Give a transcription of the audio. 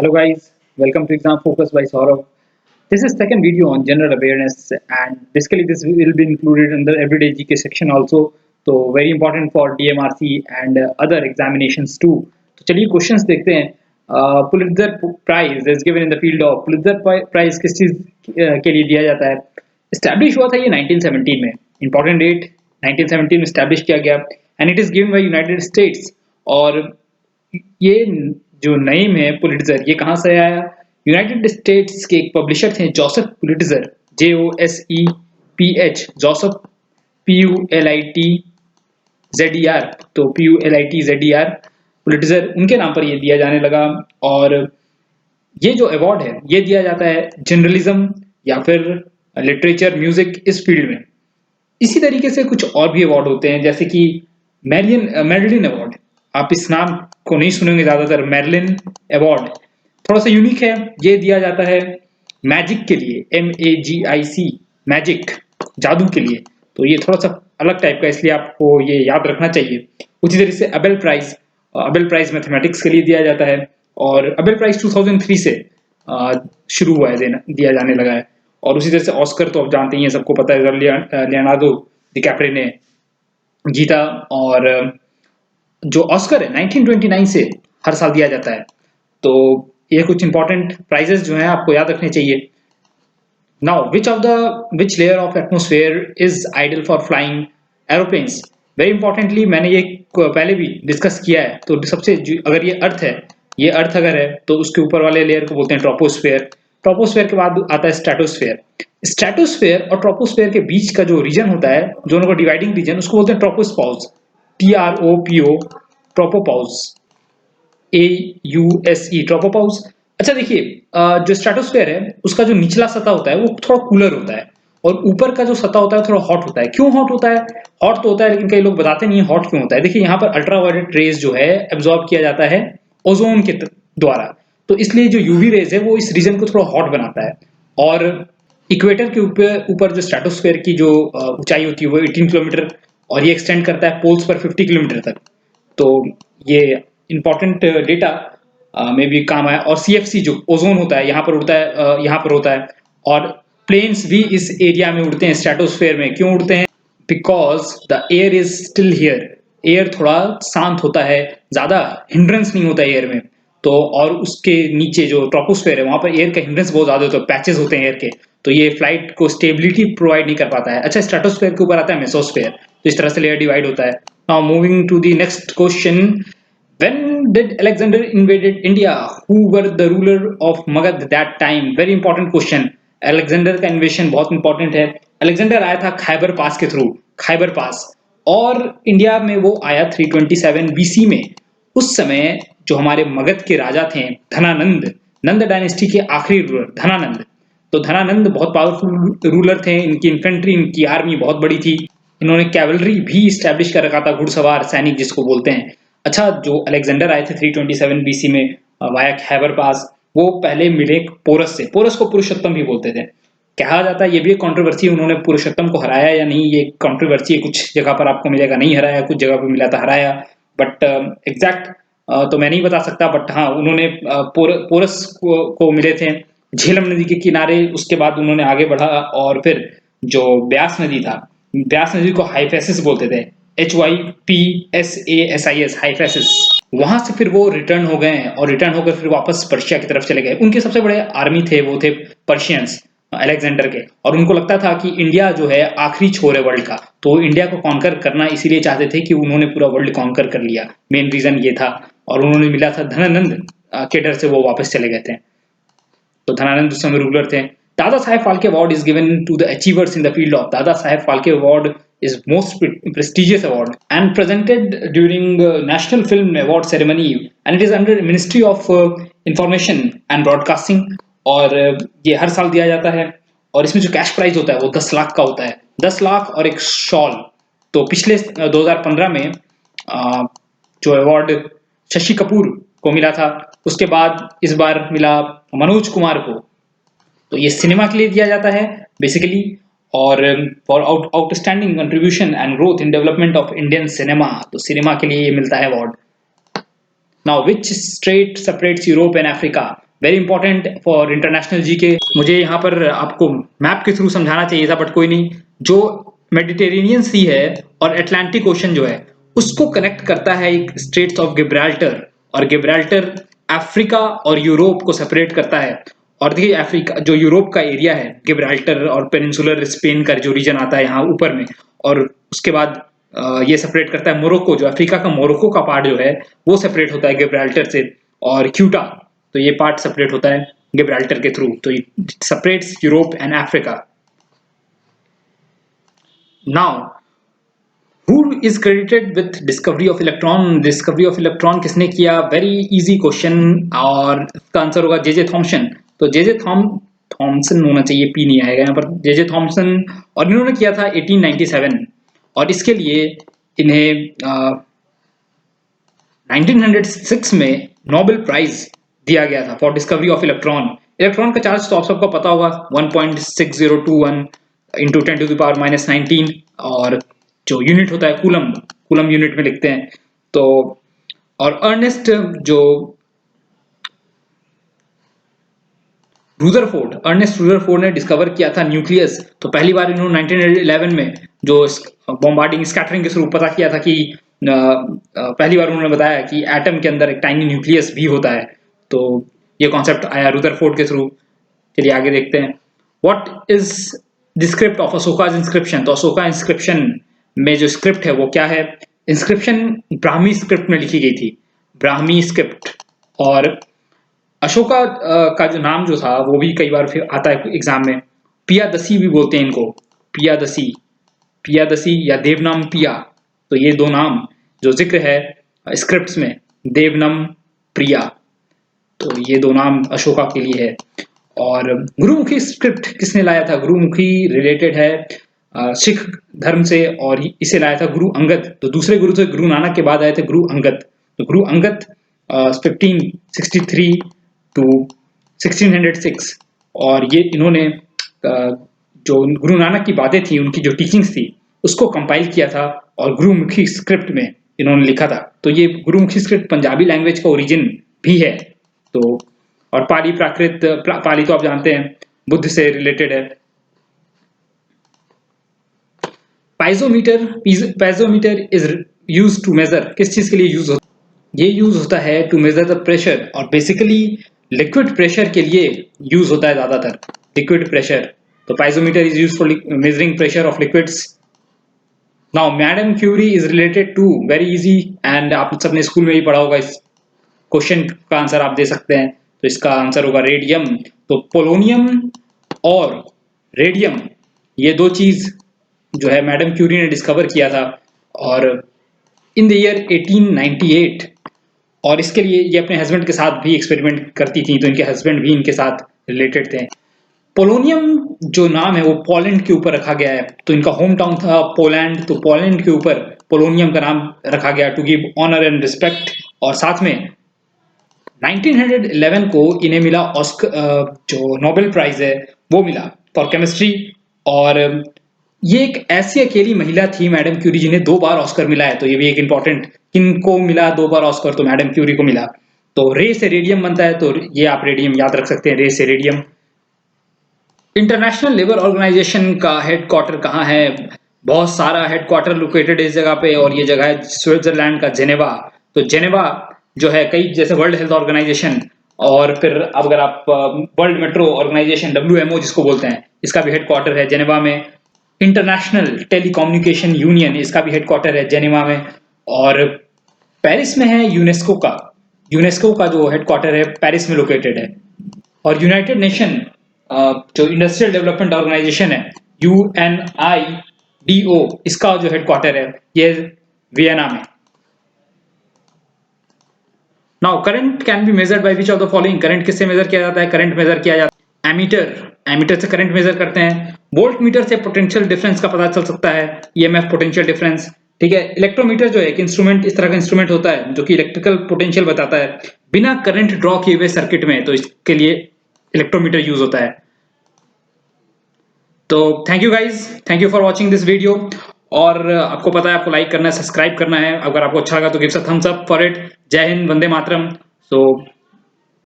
Hello guys, welcome to Exam Focus by Saurav. This is second video on general awareness and basically this will be included in the everyday GK section also. So very important for DMRC and other examinations too. तो चलिए questions देखते हैं. Pulitzer prize is given in the field of Pulitzer prize किस चीज के लिए दिया जाता है. एस्टैब्लिश हुआ था ये 1917 में. इंपॉर्टेंट डेट 1917 में एस्टैब्लिश किया गया and it is given by United states. और ये जो नेम है पुलिट्जर ये कहाँ से आया. यूनाइटेड स्टेट्स के एक पब्लिशर थे Joseph Pulitzer, JOSEPH, Joseph PULITZER, तो PULITZER पुलिट्जर उनके नाम पर ये दिया जाने लगा. और ये जो अवार्ड है ये दिया जाता है जर्नलिज्म या फिर लिटरेचर म्यूजिक इस फील्ड में. इसी तरीके से कुछ और भी अवार्ड होते हैं जैसे कि मेरिलिन अवार्ड. आप इस नाम को नहीं सुनेंगे ज्यादातर. मेरिलिन अवार्ड थोड़ा सा यूनिक है. ये दिया जाता है मैजिक के लिए, MAGIC, मैजिक, जादू के लिए. तो ये थोड़ा सा अलग टाइप का, इसलिए आपको ये याद रखना चाहिए. उसी तरह से अबेल प्राइज मैथमेटिक्स के लिए दिया जाता है. और अबेल प्राइज 2003 से शुरू हुआ है, दिया जाने लगा है. और उसी तरह से ऑस्कर तो आप जानते ही हैं, सबको पता है, लियोनार्डो डिकैप्रियो ने जीता. और जो ऑस्कर है 1929 से हर साल दिया जाता है. तो ये कुछ इंपॉर्टेंट प्राइजेस जो हैं आपको याद रखने चाहिए. Now which layer of atmosphere is ideal for flying aeroplanes. Very importantly मैंने ये पहले भी डिस्कस किया है. तो सबसे अगर ये अर्थ है, ये अर्थ अगर है तो उसके ऊपर वाले लेयर को बोलते हैं ट्रोपोस्फेयर. ट्रोपोस्फेयर के बाद आता है स्ट्रेटोस्फेयर. स्ट्रेटोस्फेयर और ट्रोपोस्फेयर के बीच का जो रीजन होता है, दोनों का डिवाइडिंग रीजन, उसको बोलते हैं ट्रोपोस्पाउस. TROPO, ट्रोपोपाउस, AUSE, ट्रोपोपाउस. अच्छा देखिए, जो स्ट्रेटोस्फेयर है उसका जो निचला सतह होता है वो थोड़ा कूलर होता है और ऊपर का जो सतह होता है थोड़ा हॉट होता है. क्यों हॉट होता है? हॉट तो होता है लेकिन कई लोग बताते नहीं है हॉट क्यों होता है. देखिए यहाँ पर अल्ट्रावायलेट रेज जो है एब्जॉर्ब किया जाता है ओजोन के द्वारा. तो इसलिए जो यूवी रेज है वो इस रीजन को थोड़ा हॉट बनाता है. और इक्वेटर के ऊपर जो स्ट्रेटोस्फेयर की जो ऊंचाई होती है वो 18 किलोमीटर, और ये एक्सटेंड करता है पोल्स पर 50 किलोमीटर तक. तो ये इंपॉर्टेंट डेटा में भी काम आया. और CFC जो ओजोन होता है यहाँ पर उड़ता है, यहाँ पर होता है. और प्लेन्स भी इस एरिया में उड़ते हैं स्ट्रेटोस्फेयर में. क्यों उड़ते हैं? Because the air is still here. Air थोड़ा शांत होता है, ज्यादा हिंड्रेंस नहीं होता है एयर में. तो और उसके नीचे जो ट्रोपोस्फेयर है वहां पर एयर का हिंड्रेंस बहुत ज्यादा होता है, पैचेस होते हैं एयर के. तो ये फ्लाइट को स्टेबिलिटी प्रोवाइड नहीं कर पाता है. अच्छा, स्ट्रेटोस्फेयर के ऊपर आता है मेसोस्फेयर. तो इस तरह से लेयर डिवाइड होता है. Now moving to the next question. When did Alexander invaded India? Who were the ruler of Magad that time? Very important question. Alexander का इन्वेशन बहुत इंपॉर्टेंट है. Alexander आया था खैबर पास के थ्रू, खैबर पास. और इंडिया में वो आया 327 BC में. उस समय जो हमारे मगध के राजा थे धनानंद, नंद डायनेस्टी के आखिरी रूलर धनानंद. तो धनानंद बहुत पावरफुल रूलर थे. इनकी इन्फेंट्री, इनकी आर्मी बहुत बड़ी थी. इन्होंने कैवलरी भी स्टैब्लिश कर रखा था, घुड़सवार सैनिक जिसको बोलते हैं. अच्छा, जो अलेक्जेंडर आए थे 327 BC में वाया खैबर पास, वो पहले मिले पोरस से. पोरस को पुरुषोत्तम भी बोलते थे. कहा जाता है, ये भी एक कंट्रोवर्सी, उन्होंने पुरुषोत्तम को हराया या नहीं, ये कंट्रोवर्सी है. कुछ जगह पर आपको मिलेगा नहीं हराया, कुछ जगह पर मिला था हराया. बट एग्जैक्ट तो मैं नहीं बता सकता. बट हाँ, उन्होंने पोरस को मिले थे झेलम नदी के किनारे. उसके बाद उन्होंने आगे बढ़ा और फिर जो ब्यास नदी था, ब्यास नदी को हाइफेसिस बोलते थे, HYPSASIS, हाइफेसिस. वहां से फिर वो रिटर्न हो गए हैं और रिटर्न होकर फिर वापस पर्शिया की तरफ चले गए. उनके सबसे बड़े आर्मी थे, वो थे पर्शियंस, अलेक्जेंडर के. और उनको लगता था कि इंडिया जो है आखिरी छोर है वर्ल्ड का. तो इंडिया को कॉन्कर करना इसीलिए चाहते थे कि उन्होंने पूरा वर्ल्ड कॉन्कर कर लिया. मेन रीजन ये था. और उन्होंने मिला था धनानंद के डर से वो वापस चले गए थे. तो धनानंद उस समय रूलर थे. Dada Saheb Phalke award is given to the achievers in the field of. Dada Saheb Phalke award is most prestigious award and presented during National Film Award ceremony, and it is under Ministry of Information and Broadcasting. और ये हर साल दिया जाता है. और इसमें जो cash prize होता है वो 10 लाख का होता है. 10 लाख और एक शॉल. तो पिछले 2015 में जो अवार्ड शशि कपूर को मिला था, उसके बाद इस बार मिला मनोज कुमार को. तो ये सिनेमा के लिए दिया जाता है बेसिकली, और for outstanding contribution and growth in development of Indian cinema. तो सिनेमा के लिए ये मिलता है award. Now which straight separates Europe and Africa. Very important for international GK. मुझे यहाँ पर आपको मैप के थ्रू समझाना चाहिए था, बट कोई नहीं। जो मेडिटेरेनियन सी है और अटलांटिक ओशन जो है उसको कनेक्ट करता है एक स्ट्रेट्स ऑफ गिब्राल्टर, और गिब्राल्टर अफ्रीका और यूरोप को सेपरेट करता है। और देखिए अफ्रीका जो यूरोप का एरिया है, गिब्राल्टर और पेनिनसुलर स्पेन का जो रीजन आता है यहाँ ऊपर में, और उसके बाद ये सेपरेट करता है मोरक्को, जो अफ्रीका का मोरक्को का पार्ट जो है वो सेपरेट होता है गिब्राल्टर से, और क्यूटा, तो ये पार्ट सेपरेट होता है गिब्राल्टर के थ्रू, तो it separates Europe and Africa. Now who is credited with discovery of electron? Discovery of electron किसने किया? वेरी इजी क्वेश्चन, और इसका आंसर होगा जे जे थॉम्सन। तो जे जे थॉम्सन होना चाहिए, पी नहीं आएगा यहाँ पर, जे जे थॉम्सन। और इन्होंने किया था 1897, और इसके लिए इन्हें 1906 में नोबेल प्राइज दिया गया था for discovery of electron. Electron का चार्ज तो आप सबको पता होगा 1.6021 इंटू 10⁻⁻19, और जो यूनिट होता है कूलम, कूलम यूनिट में लिखते हैं। तो और अर्नेस्ट रूदरफोर्ड ने डिस्कवर किया था न्यूक्लियस। तो पहली बार इन्होंने 1911 में जो बॉम्बार्डिंग स्कैटरिंग के थ्रू पता किया था कि पहली बार उन्होंने बताया कि एटम के अंदर एक टाइनी न्यूक्लियस भी होता है। तो ये कॉन्सेप्ट आया रूदरफोर्ड के थ्रू। चलिए आगे देखते हैं। What is the script of Ashoka's inscription? तो अशोका इंस्क्रिप्शन में जो स्क्रिप्ट है वो क्या है? इंस्क्रिप्शन ब्राह्मी स्क्रिप्ट में लिखी गई थी, ब्राह्मी स्क्रिप्ट। और अशोका का जो नाम जो था वो भी कई बार फिर आता है एग्जाम में, पियादसी भी बोलते हैं इनको, पियादसी, पियादसी या देवनाम पिया। तो ये दो नाम जो जिक्र है स्क्रिप्ट्स में, देवनम, प्रिया, तो ये दो नाम अशोका के लिए है। और गुरुमुखी स्क्रिप्ट किसने लाया था? गुरुमुखी रिलेटेड है सिख धर्म से, और इसे लाया था गुरु अंगद। तो दूसरे गुरु थे गुरु नानक के बाद आए थे गुरु अंगद। तो गुरु अंगद 1563 टू 1606, और ये इन्होंने जो गुरु नानक की बातें थी, उनकी जो टीचिंग्स थी उसको कंपाइल किया था और गुरुमुखी स्क्रिप्ट में इन्होंने लिखा था। तो ये गुरुमुखी स्क्रिप्ट पंजाबी लैंग्वेज का ओरिजिन भी है। तो और पाली प्राकृत, पाली तो आप जानते हैं बुद्ध से रिलेटेड है। पाइजोमीटर इज यूज्ड टू मेजर, किस चीज के लिए यूज होता है? ये यूज होता है टू मेजर द प्रेशर, और बेसिकली लिक्विड प्रेशर के लिए यूज होता है ज्यादातर, लिक्विड प्रेशर। तो piezometer is used for measuring pressure of liquids. Now madam Curie is related to, very easy, and आप सबने स्कूल में भी पढ़ा होगा, इस क्वेश्चन का आंसर आप दे सकते हैं। तो इसका आंसर होगा रेडियम। तो पोलोनियम और रेडियम, ये दो चीज जो है मैडम क्यूरी ने डिस्कवर किया था, और इन द ईयर 1898। और इसके लिए ये अपने हस्बैंड के साथ भी एक्सपेरिमेंट करती थी, तो इनके हस्बैंड भी इनके साथ रिलेटेड थे। पोलोनियम जो नाम है वो पोलैंड के ऊपर रखा गया है, तो इनका होम टाउन था पोलैंड, तो पोलैंड के ऊपर पोलोनियम का नाम रखा गया to give honour and respect. और साथ में 1911 को इन्हें मिला ऑस्कर, जो नोबेल प्राइज है वो मिला फॉर केमिस्ट्री। और ये एक ऐसी अकेली महिला थी मैडम क्यूरी जिन्हें 2 बार ऑस्कर मिला है। तो ये भी एक इंपॉर्टेंट, किनको मिला 2 बार ऑस्कर? तो मैडम क्यूरी को मिला। तो रे से रेडियम बनता है, तो ये आप रेडियम याद रख सकते हैं, रे से रेडियम। इंटरनेशनल लेबर ऑर्गेनाइजेशन का हेडक्वार्टर कहाँ है? बहुत सारा हेडक्वार्टर लोकेटेड इस जगह पे, और ये जगह है स्विट्जरलैंड का जेनेवा। तो जेनेवा जो है, कई जैसे वर्ल्ड हेल्थ ऑर्गेनाइजेशन, और फिर अगर आप वर्ल्ड मेट्रो ऑर्गेनाइजेशन WMO जिसको बोलते हैं, इसका भी हेडक्वार्टर है जेनेवा में। इंटरनेशनल टेलीकम्युनिकेशन यूनियन, इसका भी हेडक्वार्टर है जेनेवा में। और पेरिस में है यूनेस्को का जो हेडक्वार्टर है पेरिस में लोकेटेड है। और यूनाइटेड नेशन जो इंडस्ट्रियल डेवलपमेंट ऑर्गेनाइजेशन है UNIDO, इसका जो हेडक्वार्टर है ये वियना में। Now current can be measured by which of the following? Current किससे मेजर किया जाता है? करंट मेजर किया जाता है एमीटर से करंट मेजर करते हैं। वोल्ट मीटर से पोटेंशियल डिफरेंस का पता चल सकता है, EMF पोटेंशियल डिफरेंस। ठीक है। इलेक्ट्रोमीटर जो है एक इंस्ट्रूमेंट, इस तरह का इंस्ट्रूमेंट होता है जो कि इलेक्ट्रिकल पोटेंशियल बताता है बिना करंट ड्रॉ किए हुए सर्किट में, तो इसके लिए इलेक्ट्रोमीटर यूज होता है। तो thank you guys, thank you for watching this video. और आपको पता है आपको लाइक करना है, सब्सक्राइब करना है। अगर आपको अच्छा लगा तो give a thumbs up for it. जय हिंद, वंदे मातरम। सो